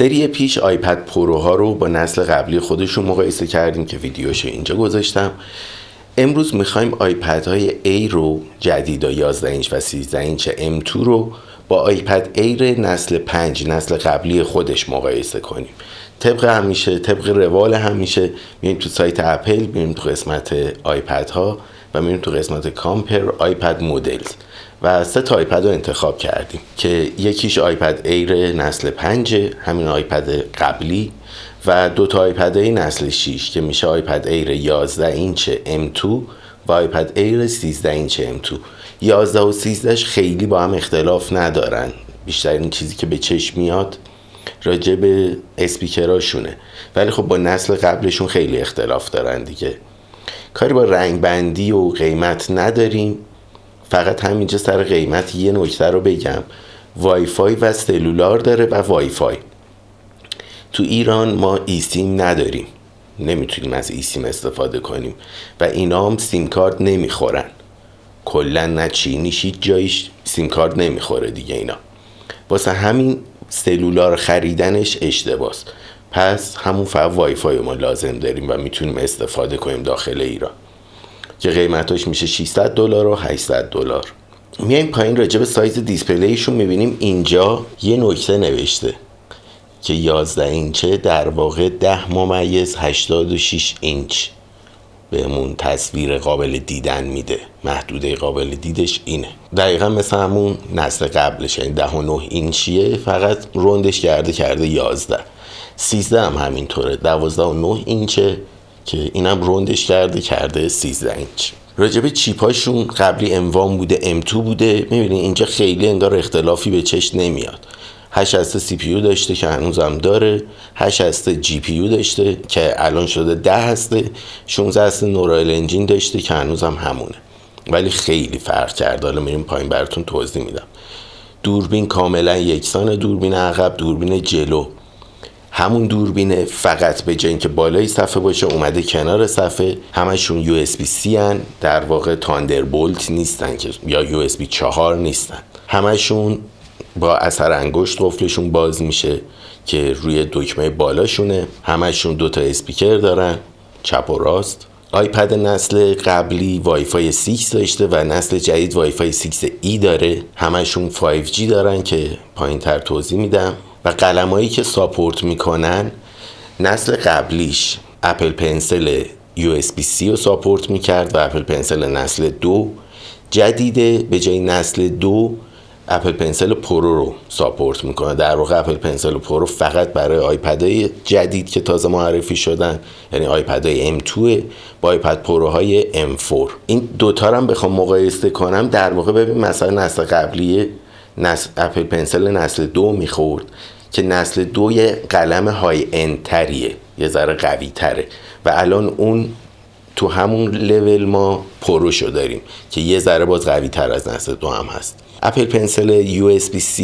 سری پیش آیپد پروها رو با نسل قبلی خودشون مقایسه کردیم که ویدیوشو اینجا گذاشتم. امروز میخوایم آیپد های A رو جدیدا 11 اینچ و 13 اینچ M2 رو با آیپد ایر نسل 5 نسل قبلی خودش مقایسه کنیم. طبق همیشه، طبق روال همیشه میریم تو سایت اپل، میریم تو قسمت آیپد ها و میریم تو قسمت کامپر آیپد مدلز و 3 تا آیپد رو انتخاب کردیم که یکیش آیپد ایر نسل 5 همین آیپد قبلی و 2 تا آیپد ایر نسل 6 که میشه آیپد ایر 11 اینچ M2 و آیپد ایر 13 اینچ M2. 11 و 13 خیلی با هم اختلاف ندارن، بیشترین چیزی که به چشم میاد راجع به اسپیکراشونه، ولی خب با نسل قبلشون خیلی اختلاف دارن دیگه. کاری با رنگ بندی و قیمت نداریم، فقط همینجا سر قیمت یه نکته رو بگم. وای فای و سلولار داره و وای فای. تو ایران ما ای سیم نداریم، نمیتونیم از ای سیم استفاده کنیم و اینا هم سیم کارت نمیخورن. کلا نه چینیش هیچ جایش سیم کارت نمیخوره دیگه اینا. واسه همین سلولار خریدنش اشتباهه. پس همون فقط وای فای ما لازم داریم و میتونیم استفاده کنیم داخل ایران که قیمتاش میشه $600 و $800. میایم پایین راجع به سایز دیسپلیشون میبینیم اینجا یه نکته نوشته که 11 اینچه در واقع 10.86 اینچ بهمون تصویر قابل دیدن میده. محدوده قابل دیدش اینه، دقیقا مثل همون نسل قبلش، یعنی 10.9 اینچیه، فقط روندش کرده 11. 13 هم همینطوره 12.9 اینچه که اینم روندش کرده 13 اینچ. راجب چیپاشون قبلی M1 بوده M2 بوده. میبینین اینجا خیلی انگار اختلافی به چشم نمیاد. 8 هسته سی پی یو داشته که هنوزم داره، 8 هسته جی پی یو داشته که الان شده 10 هسته، 16 هسته نورال انجین داشته که هنوزم همونه، ولی خیلی فرق کرده. حالا میریم پایین براتون توضیح میدم. دوربین کاملا یکسان، دوربین عقب، دوربین جلو همون دوربینه، فقط به جای اینکه بالای صفحه باشه اومده کنار صفحه. همشون یو اس بی سی ان، در واقع تاندربولت نیستن که یا یو اس بی 4 نیستن. همشون با اثر انگشت قفلشون باز میشه که روی دکمه بالاشونه. همشون 2 تا اسپیکر دارن، چپ و راست. آیپد نسل قبلی وای فای 6 داشته و نسل جدید وای فای 6E داره. همشون 5G دارن که پایین تر توضیح میدم. و قلمایی که ساپورت میکنن، نسل قبلیش اپل پنسل USB-C رو ساپورت میکرد و اپل پنسل نسل 2. جدیده به جای نسل 2 اپل پنسل پرو رو ساپورت میکنه. در واقع اپل پنسل پرو فقط برای آیپدهای جدید که تازه معرفی شدن، یعنی آیپدهای M2 با آیپد پروهای M4. این دوتا رو هم بخوام مقایسه کنم، در واقع ببین مثلا نسل قبلی اپل پنسل نسل 2 میخورد که نسل 2 یه قلم های اند تریه، یه ذره قوی تره و الان اون تو همون لول ما پروشو داریم که یه ذره باز قوی تر از نسل 2 هم هست. اپل پنسل USB-C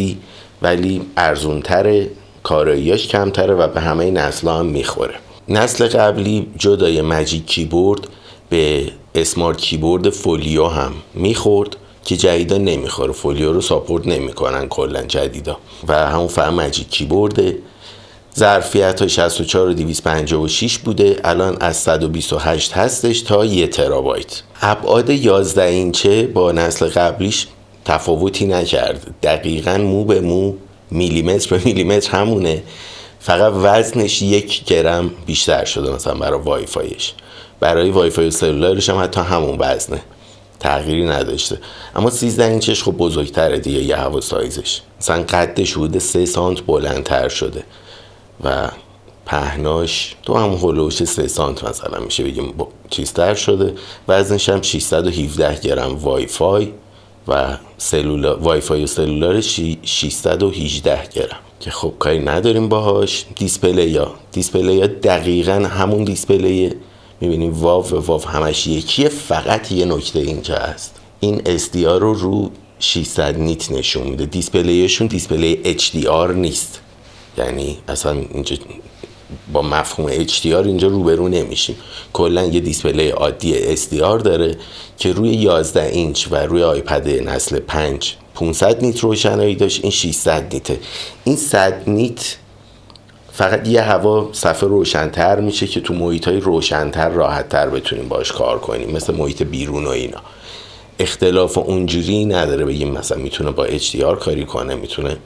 ولی ارزون تره، کاراییاش کمتره و به همه نسل هم میخوره. نسل قبلی جدای ماجیک کیبورد به اسمارت کیبورد فولیو هم میخورد که جدیدا نمیخوره، فولیو رو ساپورت نمیکنن کلا جدیدا و همون فقط ماجیک کیبورده. ظرفیت ها 64 و 256 بوده، الان از 128 هستش تا 1 ترابایت. ابعاد 11 اینچه با نسل قبلیش تفاوتی نکرد، دقیقاً مو به مو، میلیمتر به میلیمتر همونه، فقط وزنش 1 گرم بیشتر شده مثلا برای وای فایش. برای وای فای و سلولارش هم حتی همون وزنه، تغییری نداشته. اما 13 اینچش خب بزرگتره دیگه، یه هوا سایزش مثلا قدش حدود 3 سانت بلندتر شده و پهناش تو هم هلوش 3 سانت مثلا میشه بگیم چیزتر شده. وزنش هم 617 گرم وای فای و وای فای و سلولارش 618 گرم که خب کاری نداریم باهاش. دیسپلی دقیقاً همون دیسپلی، میبینیم واو همش یکیه، فقط یه نکته اینجا هست، این SDR رو 600 نیت نشون میده. دیسپلیشون دیسپلی HDR نیست، یعنی اصلا اینجا با مفهوم HDR اینجا روبرو نمیشیم. کلا یه دیسپلی عادی SDR داره که روی 11 اینچ و روی آیپد نسل 5 500 نیت روشنایی داشت، این 600 نیته. این 100 نیت فقط یه هوا صفحه روشن‌تر میشه که تو محیط‌های روشن‌تر راحت‌تر بتونیم باش کار کنیم، مثل محیط بیرون و اینا. اختلاف اونجوری نداره بگیم مثلا میتونه با HDR کاری کنه، میتونه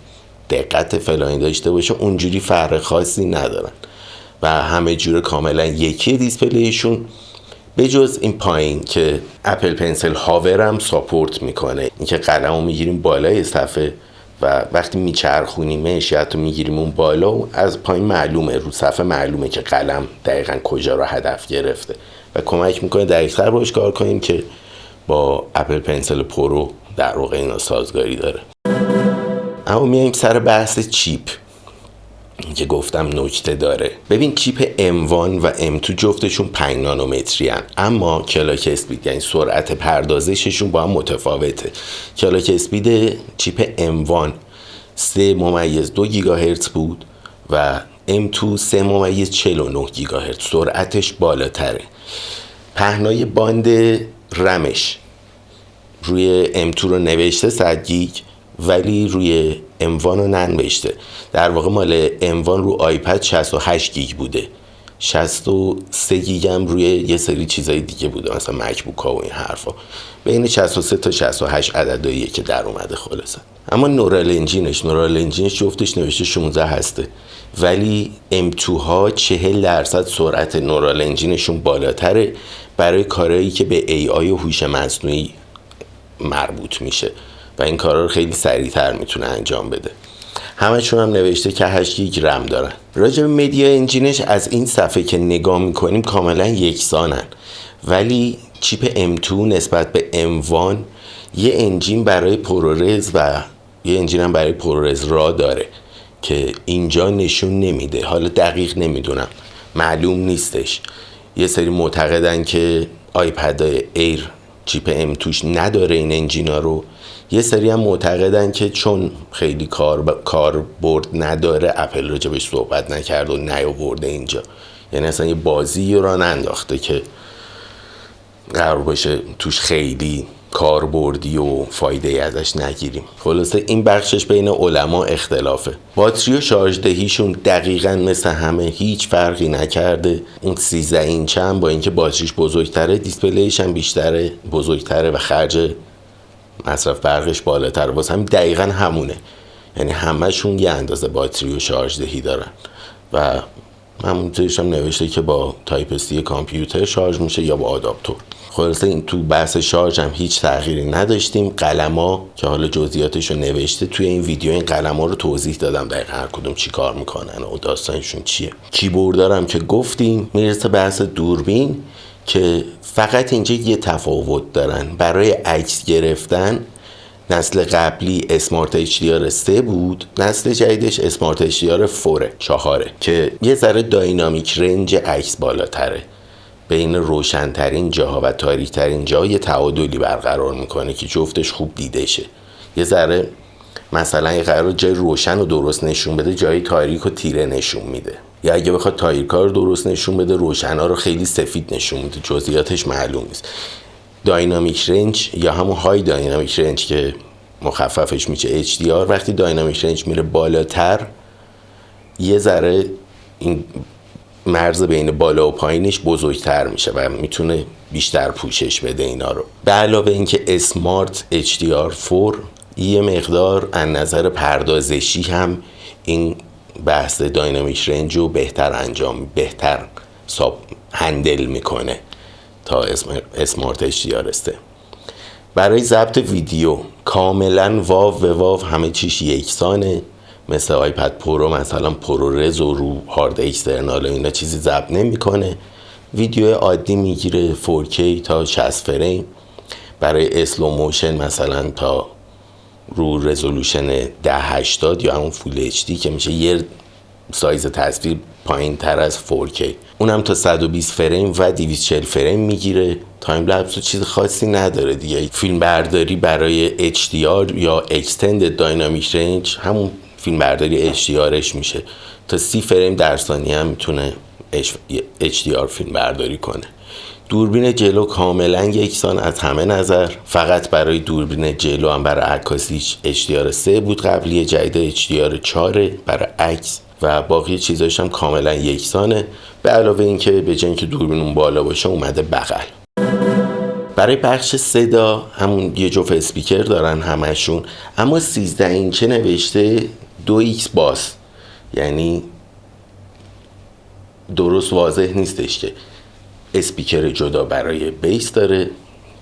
دقت فلانی داشته باشه، اونجوری فرق خاصی ندارن و همه جور کاملا یکی دیسپلیشون، به جز این پایین که اپل پنسل هاور هم ساپورت میکنه، اینکه قلمو میگیریم بالای صفحه و وقتی میچرخونیمش یا تو میگیریم اون بالا و از پایین معلومه، رو صفحه معلومه که قلم دقیقا کجا رو هدف گرفته و کمک میکنه دقیق‌تر باش کار کنیم که با اپل پنسل پرو در واقع اینا سازگاری داره. اما میایم سر بحث چیپ که گفتم نکته داره. ببین چیپ M1 و M2 جفتشون 5 نانومتری هن، اما کلاک اسپید یعنی سرعت پردازششون با هم متفاوته. کلاک اسپید چیپ M1 3.2 گیگاهرتز بود و M2 3.49 گیگاهرتز، سرعتش بالاتره. پهنای باند رمش روی M2 رو نوشته 100 گیگ ولی روی M1 رو ننوشته. در واقع مال M1 رو آیپد 68 گیگ بوده، 63 گیگ هم روی یه سری چیزای دیگه بوده مثلا مکبوک ها و این حرفا. بین 63 تا 68 عدداییه که در اومده خلاصه. اما نورال انجینش جفتش نوشته 16 هسته ولی M2 ها 40% سرعت نورال انجینشون بالاتره برای کارهایی که به AI و هوش مصنوعی مربوط میشه و این کارا رو خیلی سریعتر میتونه انجام بده. همشون هم نوشته که 8 گیگ رم دارن. راجع به مدیا انجینش از این صفحه که نگاه میکنیم کاملا یکسانن، ولی چیپ M2 نسبت به M1 یه انجین برای پرورز و یه انجین هم برای پرورز را داره که اینجا نشون نمیده. حالا دقیق نمیدونم، معلوم نیستش. یه سری معتقدن که آیپد ایر چیپ M2 نداره این انجینا رو، یه سری هم معتقدن که چون خیلی کاربرد نداره اپل راجبش صحبت نکرد و نیاورده اینجا، یعنی اصلا یه بازی رو ننداخته که قرار باشه توش خیلی کاربردی و فایده ازش نگیریم. خلاصه این بخشش بین علما اختلافه. باتری و شارژ دهیشون دقیقاً مثل همه هیچ فرقی نکرده. اون 13 اینچ هم با اینکه باتریش بزرگتره، دیسپلیش هم بیشتره، بزرگتره و خرج مصرف برقش بالاتره، واسه همین دقیقاً همونه. یعنی همه‌شون یه اندازه باتری و شارژ دهی دارن و همونطورش هم نوشته که با تایپ سی کامپیوتر شارژ میشه یا با آداپتور. خلاصه این تو بحث شارژ هم هیچ تغییری نداشتیم. قلما که حالا جزئیاتش رو نوشته توی این ویدیو، این قلما رو توضیح دادم دقیقاً هر کدوم چی کار میکنن و داستانشون چیه. کیبورد دارم که گفتیم. میرسه بحث دوربین که فقط اینجا یه تفاوت دارن. برای عکس گرفتن نسل قبلی اسمارت HDR 3 بود، نسل جدیدش اسمارت HDR 4 که یه ذره داینامیک رنج عکس بالاتره، بین روشن‌ترین جاها و تاریک‌ترین جاها یه تعادلی برقرار میکنه که جفتش خوب دیده شه. یه ذره مثلا یه قرار جای روشن رو درست نشون بده، جای تاریک رو تیره نشون میده، یا اگه بخواد تاریک‌ها رو درست نشون بده روشن‌ها رو خیلی سفید نشون میده. جزئیاتش معلوم نیست. داینامیک رنج یا همون های داینامیک رنج که مخففش میشه HDR، وقتی داینامیک رنج میره بالاتر یه ذره این مرز بین بالا و پایینش بزرگتر میشه و میتونه بیشتر پوشش بده اینا رو. به علاوه اینکه اسمارت HDR 4 یه مقدار از نظر پردازشی هم این بحث داینامیک رنج رو بهتر هندل میکنه تا اسمارت HDR 3. برای ضبط ویدیو کاملا واو به واو همه چیش یکسانه، مثل آیپد پرو مثلا پرورز و رو هارد اکسترنال و اینا چیزی ضبط نمیکنه. ویدیو عادی میگیره 4K تا 60 فریم، برای اسلو موشن مثلا تا رو رزولوشن 1080 یا همون فول HD که میشه یه سایز تصویر پایین تر از 4K، اونم تا 120 فریم و 240 فریم میگیره. تایم لپس و چیز خاصی نداره دیگه. فیلم برداری برای HDR یا Extended Dynamic Range همون فیلم برداری HDRش میشه، تا 30 فریم در ثانیه هم میتونه HDR فیلم برداری کنه. دوربین جلو کاملا یکسان از همه نظر، فقط برای دوربین جلو هم برای عکاسیش HDR 3 بود قبلی، جدید HDR 4 برای عکس و باقی چیزاش هم کاملا یکسانه، به علاوه اینکه به جای اینکه دوربین اون بالا باشه اومده بغل. برای بخش صدا همون یه جفت اسپیکر دارن همشون، اما 13 اینچه نوشته 2x باس، یعنی درست واضح نیستش که اسپیکر جدا برای بیس داره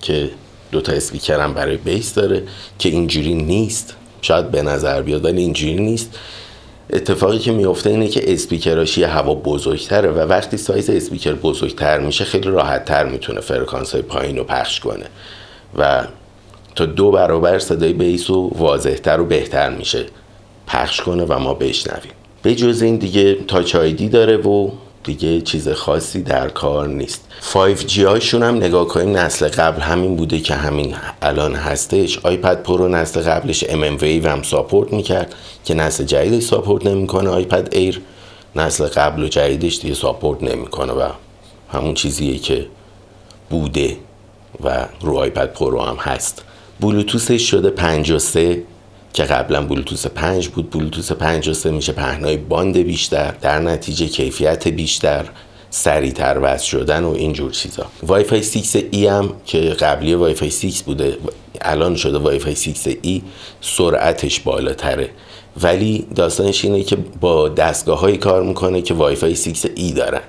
که دوتا اسپیکر هم برای بیس داره، که اینجوری نیست. شاید به نظر بیاد ولی اینجوری نیست. اتفاقی که میفته اینه که اسپیکراش یه هوا بزرگتره و وقتی سایز اسپیکر بزرگتر میشه خیلی راحت تر میتونه فرکانس های پایین رو پخش کنه و تا 2 برابر صدای بیس رو واضحتر و بهتر میشه پخش کنه و ما بشنویم. به جز این دیگه تاچ آیدی داره و دیگه چیز خاصی در کار نیست. 5G هاشون هم نگاه کنیم نسل قبل همین بوده که همین الان هستش. آیپد پرو نسل قبلش MM Wave هم ساپورت میکرد که نسل جدیدش ساپورت نمیکنه. آیپد ایر نسل قبل و جدیدش دیگه ساپورت نمیکنه و همون چیزیه که بوده و رو آیپد پرو هم هست. بلوتوثش شده 53 که قبلا بلوتوث 5 بود. بلوتوث 53 میشه پهنای باند بیشتر، در نتیجه کیفیت بیشتر، سریعتر وصل شدن و اینجور چیزا. وای فای 6E هم که قبلی وای فای 6 بوده الان شده وای فای 6E، سرعتش بالاتره، ولی داستانش اینه که با دستگاه‌هایی کار میکنه که وای فای 6E دارن.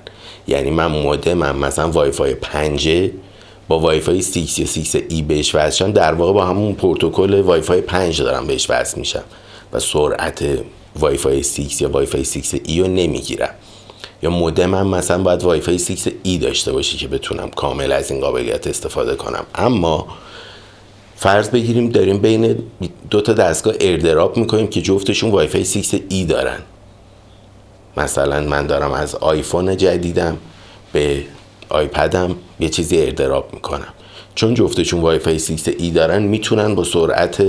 یعنی من مودمم مثلا وای فای 5 با وای فای 6 یا 6E بهش وصل شدم، در واقع با همون پروتکل وای فای 5 دارم بهش وصل میشم و سرعت وای فای 6 یا وای فای 6E رو نمیگیرم. یا مودمم مثلا باید وای فای 6E داشته باشه که بتونم کامل از این قابلیت استفاده کنم. اما فرض بگیریم داریم بین 2 تا دستگاه ایردراپ میکنیم که جفتشون وای فای 6E دارن. مثلا من دارم از آیفون جدیدم به آیپدم یه چیزی ایردراپ میکنم، چون جفتشون وای فای 6E دارن میتونن با سرعت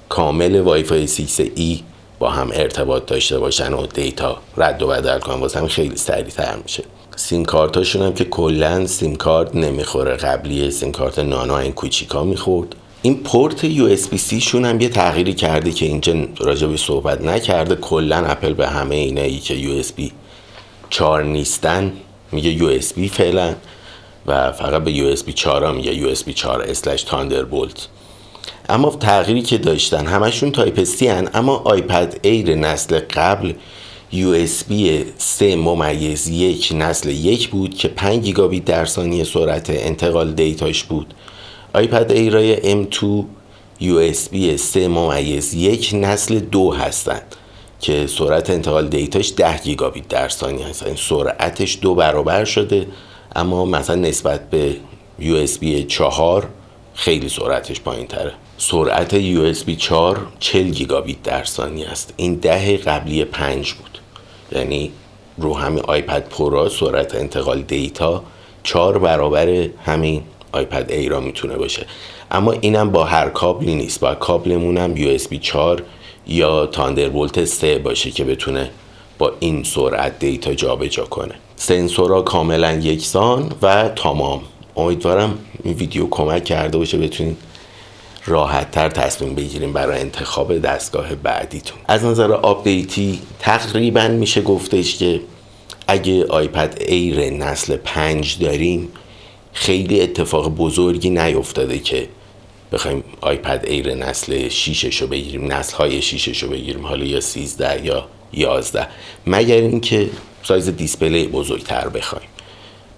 کامل وای فای 6E با هم ارتباط داشته باشن و دیتا رد و بدل کنن، واسه هم خیلی سریع‌تر میشه. سیم کارتاشون هم که کلا سیم کارت نمیخوره، قبلی سیم کارت نانو این کوچیکا میخورد. این پورت USB-C شون هم یه تغییری کرده که اینجا راجبش صحبت نکرده. کلا اپل به همه اینایی که USB 4 نیستن میگه USB فعلا و فقط به USB 4 میگه USB 4/Thunderbolt. اما تغییری که داشتن همشون تایپ C هن، اما آیپد ایر نسل قبل USB 3.1 نسل 1 بود که 5 گیگابیت در ثانیه سرعت انتقال دیتاش بود. آیپد ایرای M2 USB 3.1 نسل 2 هستن که سرعت انتقال دیتاش 10 گیگابیت در ثانیه هست. این سرعتش 2 برابر شده، اما مثلا نسبت به USB 4 خیلی سرعتش پایین تره. سرعت USB 4 40 گیگابیت در ثانیه است. این 10 قبلی 5 بود. یعنی رو همین آیپد پرو سرعت انتقال دیتا 4 برابر همین آیپد ایرا میتونه باشه. اما اینم با هر کابلی نیست، با کابلمون هم USB 4 یا تاندربولت 3 باشه که بتونه با این سرعت دیتا جابجا کنه. سنسورها کاملا یکسان و تمام. امیدوارم این ویدیو کمک کرده باشه بتونین راحت تر تصمیم بگیریم برای انتخاب دستگاه بعدیتون. از نظر آپدیتی تقریبا میشه گفتش که اگه آیپد ایر نسل 5 داریم خیلی اتفاق بزرگی نیفتاده که بخوایم آیپد ایر نسل 6 رو بگیریم، نسل های 6 رو بگیریم، حالا یا 13 یا 11، مگر اینکه سایز دیسپلی بزرگتر بخوایم.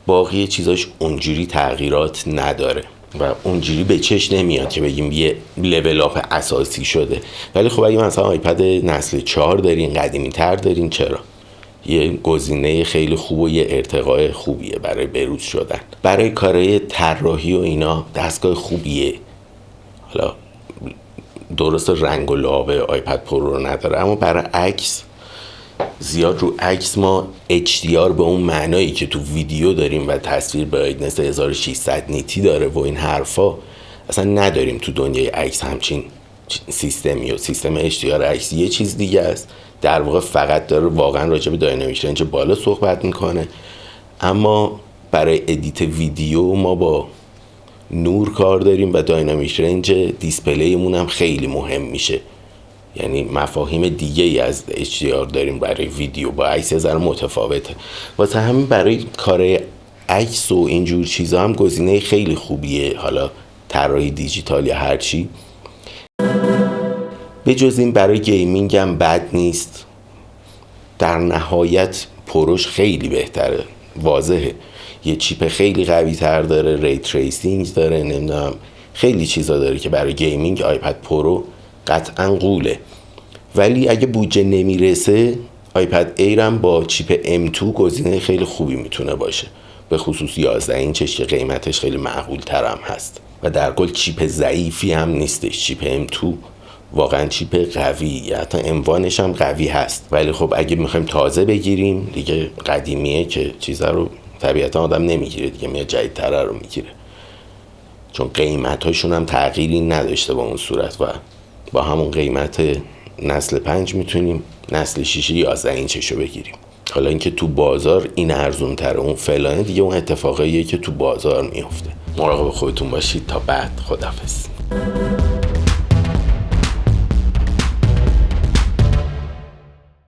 باقی چیزاش اونجوری تغییرات نداره و اونجوری به چش نمیاد که بگیم یه لول اپ اساسی شده. ولی خب اگه مثلا آیپد نسل 4 دارین، قدیمی تر دارین، چرا؟ یه گزینه خیلی خوب و یه ارتقاء خوبیه برای بروز شدن. برای کارهای طراحی و اینا دستگاه خوبیه. حالا درست رنگ و لعاب آیپد پرو رو نداره، اما برای عکس زیاد رو عکس ما HDR به اون معنایی که تو ویدیو داریم و تصویر برایتنس 1600 نیتی داره و این حرفا اصلا نداریم تو دنیای عکس همچین سیستمی. و سیستم HDR عکس یه چیز دیگه است، در واقع فقط داره واقعا راجع به داینامیک رنج بالا صحبت میکنه. اما برای ادیت ویدیو ما با نور کار داریم و داینامیک رنج دیسپلیمون هم خیلی مهم میشه. یعنی مفاهیم دیگه ای از HDR داریم برای ویدیو، با عکس ذره متفاوته. واسه همین برای کار عکس و اینجور چیزا هم گزینه خیلی خوبیه، حالا طراحی دیجیتال یا هر چی. به جز این برای گیمینگ هم بد نیست. در نهایت پروش خیلی بهتره، واضحه. یه چیپ خیلی قوی تر داره، ری تریسینگ داره، نمیدونم خیلی چیزا داره که برای گیمینگ آیپد پرو قطعا قوله. ولی اگه بودجه نمیرسه، آیپد ایرم با چیپ M2 گزینه خیلی خوبی میتونه باشه، به خصوص 11 اینچش که قیمتش خیلی معقول ترم هست و در کل چیپ ضعیفی هم نیستش. چیپ M2 واقعا چیپ قوی، حتی اموانش هم قوی هست. ولی خب اگه میخوایم تازه بگیریم دیگه قدیمیه که چیزا رو طبیعتا آدم نمیگیره دیگه، میاد جدیدتره رو میگیره، چون قیمتاشون هم تغییری نداشته با اون صورت و با همون قیمت نسل 5 میتونیم نسل 6 11 اینچشو بگیریم. حالا اینکه تو بازار این ارزون تره اون فلانه دیگه اون اتفاقیه که تو بازار میفته. مراقب خودتون باشید. تا بعد، خداحافظ.